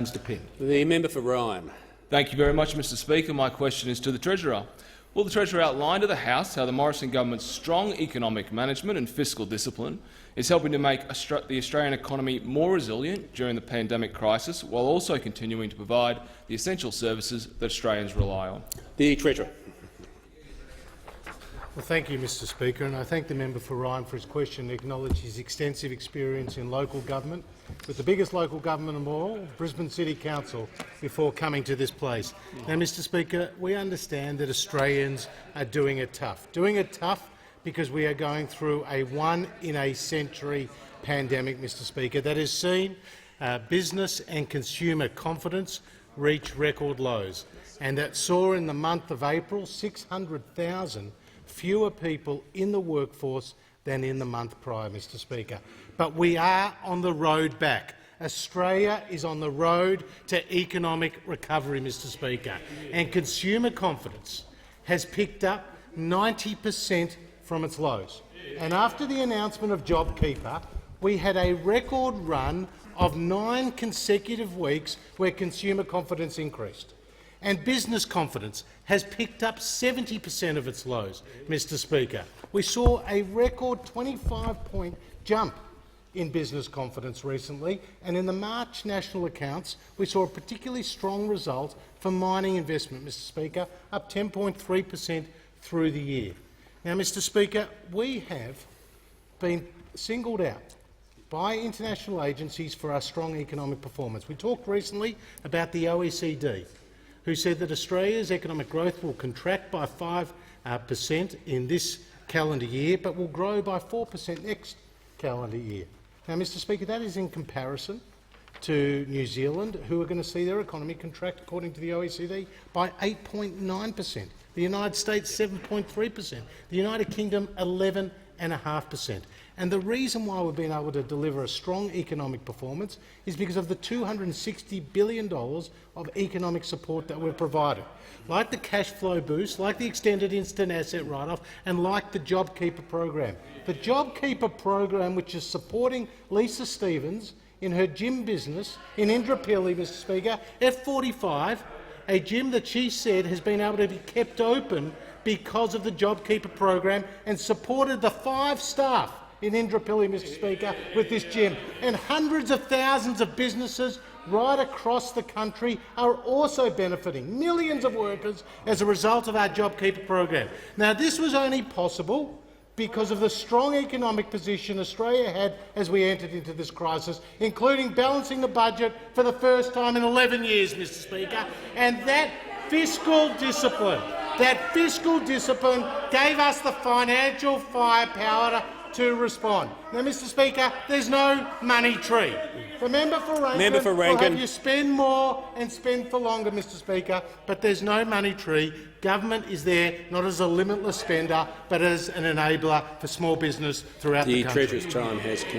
The member for Ryan. Thank you very much, Mr Speaker. My question is to the Treasurer. Will the Treasurer outline to the House how the Morrison government's strong economic management and fiscal discipline is helping to make the Australian economy more resilient during the pandemic crisis, while also continuing to provide the essential services that Australians rely on? The Treasurer. Well, thank you, Mr Speaker, and I thank the member for Ryan for his question and acknowledge his extensive experience in local government, with the biggest local government of all, Brisbane City Council, before coming to this place. Now, Mr Speaker, we understand that Australians are doing it tough. Doing it tough because we are going through a one-in-a-century pandemic, Mr Speaker, that has seen business and consumer confidence reach record lows, and that saw in the month of April 600,000 fewer people in the workforce than in the month prior, Mr Speaker. But we are on the road back. Australia is on the road to economic recovery, Mr Speaker, and consumer confidence has picked up 90% from its lows. And after the announcement of JobKeeper, we had a record run of 9 consecutive weeks where consumer confidence increased. And business confidence has picked up 70% of its lows, Mr Speaker. We saw a record 25-point jump in business confidence recently, and in the March national accounts we saw a particularly strong result for mining investment, Mr Speaker, up 10.3% through the year. Now, Mr Speaker, we have been singled out by international agencies for our strong economic performance. We talked recently about the OECD, who said that Australia's economic growth will contract by 5% in this calendar year, but will grow by 4% next calendar year. Now, Mr Speaker, that is in comparison to New Zealand, who are going to see their economy contract, according to the OECD, by 8.9%, the United States 7.3%, the United Kingdom 11.5%. And the reason why we've been able to deliver a strong economic performance is because of the $260 billion of economic support that we've provided, like the cash flow boost, like the extended instant asset write-off, and like the JobKeeper program. The JobKeeper program, which is supporting Lisa Stevens in her gym business in Indooroopilly, Mr Speaker, F45, a gym that she said has been able to be kept open because of the JobKeeper program, and supported the 5 staff in Indooroopilly, Mr Speaker, with this gym. And hundreds of thousands of businesses right across the country are also benefiting, millions of workers, as a result of our JobKeeper program. Now, this was only possible because of the strong economic position Australia had as we entered into this crisis, including balancing the budget for the first time in 11 years, Mr Speaker. And that fiscal discipline gave us the financial firepower to respond. Now, Mr Speaker, there's no money tree. The member for Rankin will have you spend more and spend for longer, Mr Speaker, but there's no money tree. Government is there not as a limitless spender, but as an enabler for small business throughout the country. The Treasurer's time has concluded.